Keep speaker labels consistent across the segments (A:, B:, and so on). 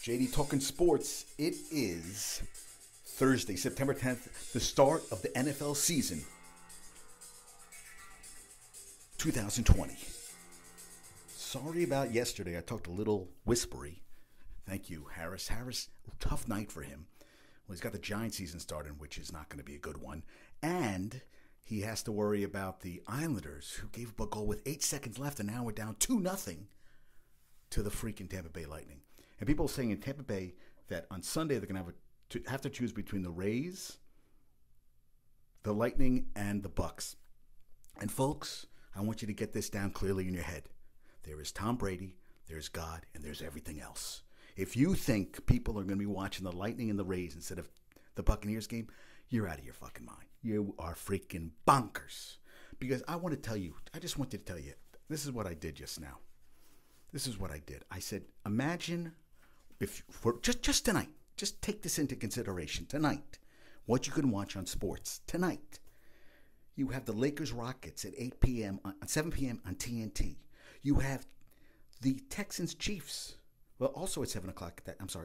A: JD Talkin Sports. It is Thursday, September 10th, the start of the NFL season 2020. Sorry about yesterday. I talked a little whispery. Thank you, Harris. Tough night for him. Well, he's got the Giant season started, which is not going to be a good one. And he has to worry about the Islanders, who gave up a goal with 8 seconds left, and now we're down 2-0 to the freaking Tampa Bay Lightning. And people are saying in Tampa Bay that on Sunday they're going to have to choose between the Rays, the Lightning, and the Bucks. And folks, I want you to get this down clearly in your head. There is Tom Brady, there's God, and there's everything else. If you think people are going to be watching the Lightning and the Rays instead of the Buccaneers game, you're out of your fucking mind. You are freaking bonkers. Because I just wanted to tell you, this is what I did just now. This is what I did. I said, imagine if for just tonight, just take this into consideration tonight, what you can watch on sports tonight. You have the Lakers Rockets at 8 p.m. on 7 p.m. on TNT. You have the Texans Chiefs. Well, also at 7 o'clock.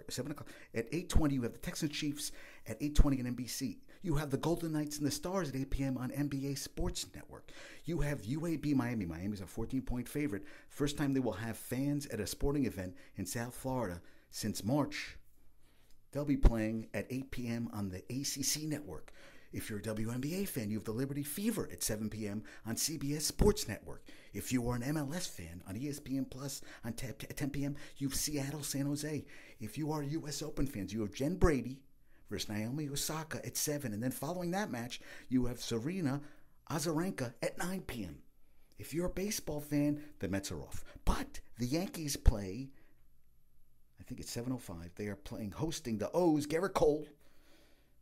A: 7 o'clock. At 8:20, you have the Texans Chiefs at 8:20 on NBC. You have the Golden Knights and the Stars at 8 p.m. on NBA Sports Network. You have UAB Miami. Miami's a 14-point favorite. First time they will have fans at a sporting event in South Florida since March. They'll be playing at 8 p.m. on the ACC Network. If you're a WNBA fan, you have the Liberty Fever at 7 p.m. on CBS Sports Network. If you are an MLS fan, on ESPN Plus at 10 p.m., you have Seattle, San Jose. If you are U.S. Open fans, you have Jen Brady versus Naomi Osaka at 7. And then following that match, you have Serena Azarenka at 9 p.m. If you're a baseball fan, the Mets are off. But the Yankees play, I think it's 7:05. They are hosting the O's, Garrett Cole,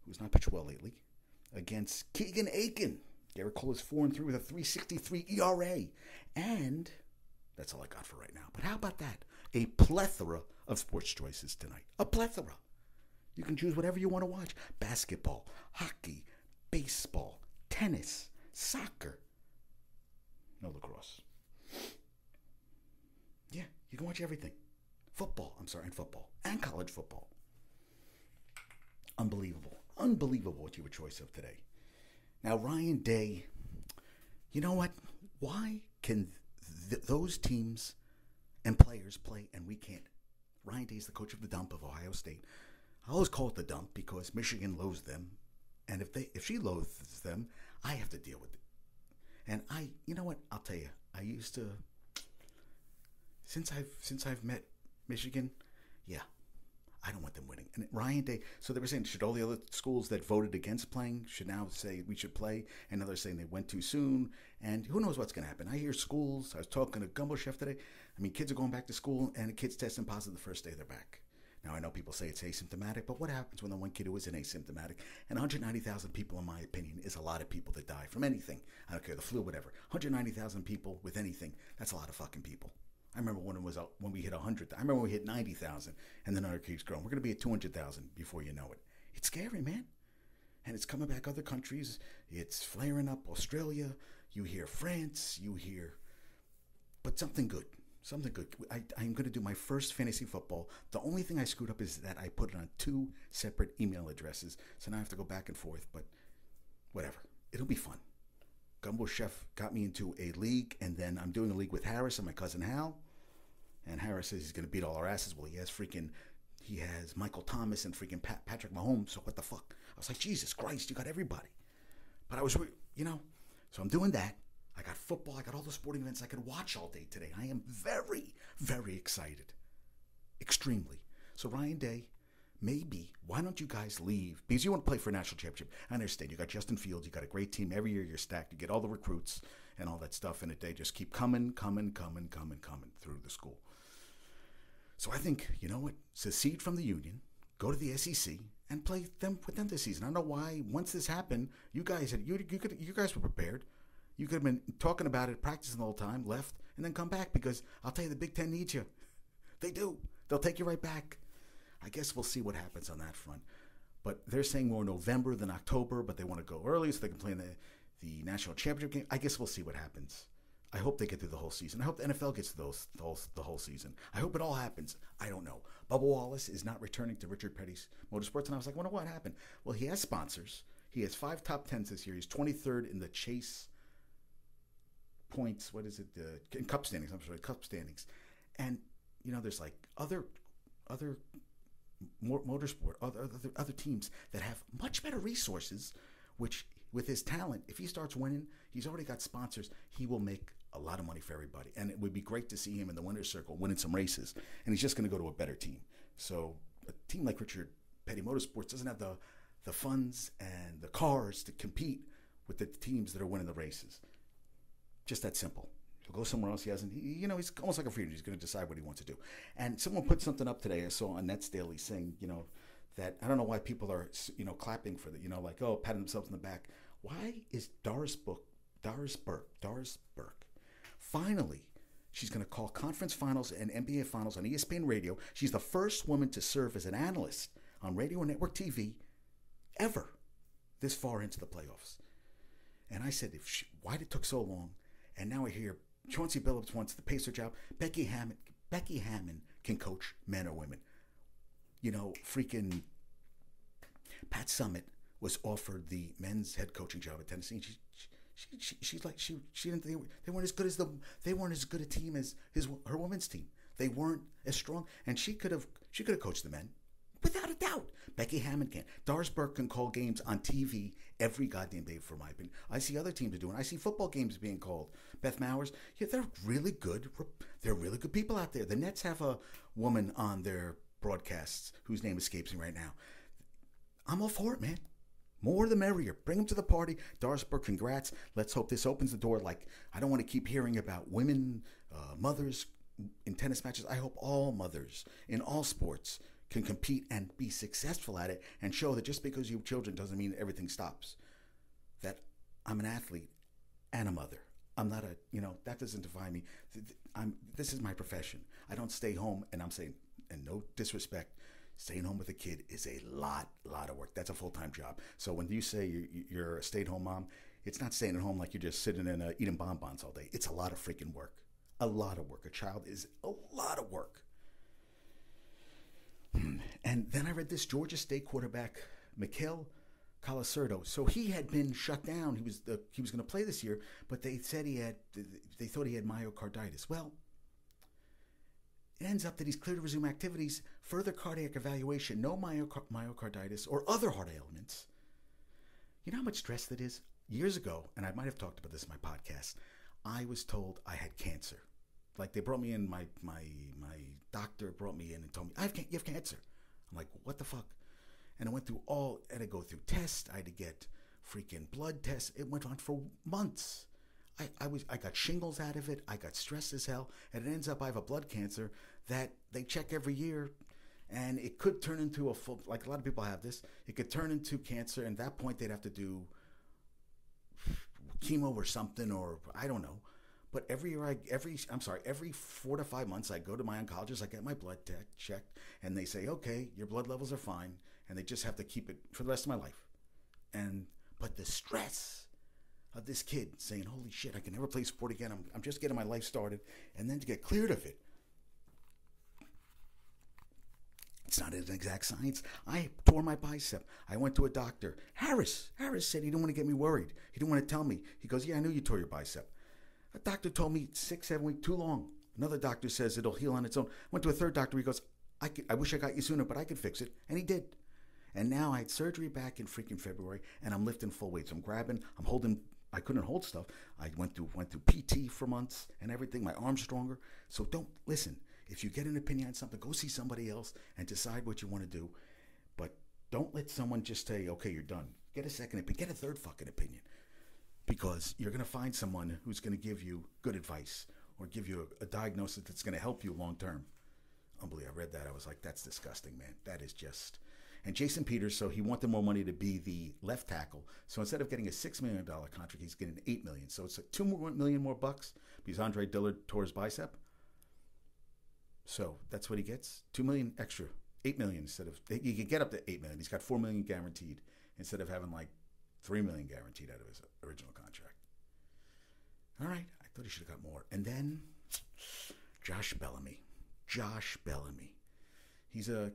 A: who's not pitched well lately, against Keegan Aiken. Garrett Cole is 4-3 with a 3.63 ERA. And that's all I got for right now. But how about that? A plethora of sports choices tonight. A plethora. You can choose whatever you want to watch. Basketball, hockey, baseball, tennis, soccer. No lacrosse. Yeah, you can watch everything. Football and college football. Unbelievable what you were choice of today. Now, Ryan Day, you know what? Why can those teams and players play and we can't? Ryan Day is the coach of the dump of Ohio State. I always call it the dump because Michigan loathes them. And if she loathes them, I have to deal with it. And you know what? I'll tell you, I used to, since I've met Michigan, yeah, I don't want them winning. And Ryan Day, so they were saying, should all the other schools that voted against playing should now say we should play? And others saying they went too soon. And who knows what's going to happen? I hear schools. I was talking to Gumbo Chef today. I mean, kids are going back to school, and the kids testing positive the first day they're back. Now, I know people say it's asymptomatic, but what happens when the one kid who isn't asymptomatic? And 190,000 people, in my opinion, is a lot of people that die from anything. I don't care, the flu, whatever. 190,000 people with anything, that's a lot of fucking people. I remember when we hit 100. I remember when we hit 90,000, and the number keeps growing. We're going to be at 200,000 before you know it. It's scary, man. And it's coming back other countries. It's flaring up Australia. You hear France. But something good. I'm going to do my first fantasy football. The only thing I screwed up is that I put it on 2 separate email addresses. So now I have to go back and forth. But whatever. It'll be fun. Gumbo Chef got me into a league, and then I'm doing a league with Harris and my cousin Hal. And Harris says he's going to beat all our asses. Well, he has Michael Thomas and freaking Patrick Mahomes. So what the fuck? I was like, Jesus Christ, you got everybody. But I was, so I'm doing that. I got football. I got all the sporting events I could watch all day today. I am very, very excited. Extremely. So Ryan Day, maybe, why don't you guys leave? Because you want to play for a national championship. I understand. You got Justin Fields. You got a great team. Every year you're stacked. You get all the recruits and all that stuff. And they just keep coming through the school. So I think, you know what? Secede from the union. Go to the SEC and play with them this season. I don't know why. Once this happened, you guys were prepared. You could have been talking about it, practicing the whole time, left, and then come back because I'll tell you, the Big Ten needs you. They do. They'll take you right back. I guess we'll see what happens on that front. But they're saying more November than October, but they want to go early so they can play in the national championship game. I guess we'll see what happens. I hope they get through the whole season. I hope the NFL gets through the whole season. I hope it all happens. I don't know. Bubba Wallace is not returning to Richard Petty's Motorsports, and I was like, wonder what happened. Well, he has sponsors. He has 5 top 10s this year. He's 23rd in the Chase points. What is it? In Cup standings. I'm sorry, Cup standings. And there's like other motorsport, other teams that have much better resources, which with his talent, if he starts winning, he's already got sponsors. He will make a lot of money for everybody. And it would be great to see him in the winner's circle winning some races. And he's just going to go to a better team. So a team like Richard Petty Motorsports doesn't have the funds and the cars to compete with the teams that are winning the races. Just that simple. He'll go somewhere else. He's almost like a free agent. He's going to decide what he wants to do. And someone put something up today I saw on Nets Daily saying, that I don't know why people are, clapping for the, like, oh, patting themselves in the back. Why is Doris Burke, finally, she's going to call conference finals and NBA finals on ESPN Radio. She's the first woman to serve as an analyst on radio and network TV ever this far into the playoffs. And I said, why it took so long? And now I hear Chauncey Billups wants the Pacer job. Becky Hammond can coach men or women. Freaking Pat Summitt was offered the men's head coaching job at Tennessee. And she's like she didn't. They weren't as good as they weren't as good a team as her women's team. They weren't as strong, and she could have coached the men without a doubt. Becky Hammond can. Doris Burke can call games on TV every goddamn day, for my opinion. I see other teams are doing. I see football games being called. Beth Mowers, they're really good. They're really good people out there. The Nets have a woman on their broadcasts whose name escapes me right now. I'm all for it, man. More the merrier. Bring them to the party. Doris Burke, congrats. Let's hope this opens the door. Like, I don't want to keep hearing about women, mothers in tennis matches. I hope all mothers in all sports can compete and be successful at it and show that just because you have children doesn't mean everything stops. That I'm an athlete and a mother. I'm not that doesn't define me. This is my profession. I don't stay home, and I'm saying, and no disrespect, staying home with a kid is a lot of work. That's a full-time job. So when you say you're a stay-at-home mom, it's not staying at home like you're just sitting and eating bonbons all day. It's a lot of freaking work. A lot of work. A child is a lot of work. And then I read this Georgia State quarterback, Mikhail Colasurdo. So he had been shut down. He was going to play this year, but they said they thought he had myocarditis. Well, it ends up that he's cleared to resume activities, further cardiac evaluation, no myocarditis or other heart ailments. You know how much stress that is? Years ago, and I might have talked about this in my podcast, I was told I had cancer. Like, they brought me in, my doctor brought me in and told me, you have cancer. I'm like, what the fuck? And I went through I had to go through tests. I had to get freaking blood tests. It went on for months. I got shingles out of it. I got stressed as hell. And it ends up I have a blood cancer that they check every year. And it could turn into like a lot of people have this, it could turn into cancer. And at that point, they'd have to do chemo or something, or I don't know. But every 4 to 5 months, I go to my oncologist, I get my blood checked, and they say, okay, your blood levels are fine, and they just have to keep it for the rest of my life. But the stress of this kid saying, holy shit, I can never play sport again, I'm just getting my life started, and then to get cleared of it. It's not an exact science. I tore my bicep. I went to a doctor. Harris said he didn't want to get me worried. He didn't want to tell me. He goes, yeah, I knew you tore your bicep. A doctor told me 6-7 weeks, too long. Another doctor says it'll heal on its own. Went to a third doctor. He goes, I wish I got you sooner, but I could fix it. And he did. And now I had surgery back in freaking February, and I'm lifting full weights. I'm holding. I couldn't hold stuff. I went through PT for months and everything. My arm's stronger. So don't listen. If you get an opinion on something, go see somebody else and decide what you want to do. But don't let someone just say, okay, you're done. Get a second opinion. Get a third fucking opinion. Because you're going to find someone who's going to give you good advice or give you a diagnosis that's going to help you long term. Unbelievable. I read that. I was like, that's disgusting, man. That is just... And Jason Peters, so he wanted more money to be the left tackle. So instead of getting a $6 million contract, he's getting $8 million. So it's like $2 million more bucks because Andre Dillard tore his bicep. So that's what he gets. $2 million extra. $8 million instead of... He could get up to $8 million. He's got $4 million guaranteed instead of having like $3 million guaranteed out of his original contract. All right. I thought he should have got more. And then Josh Bellamy. Josh Bellamy. He's a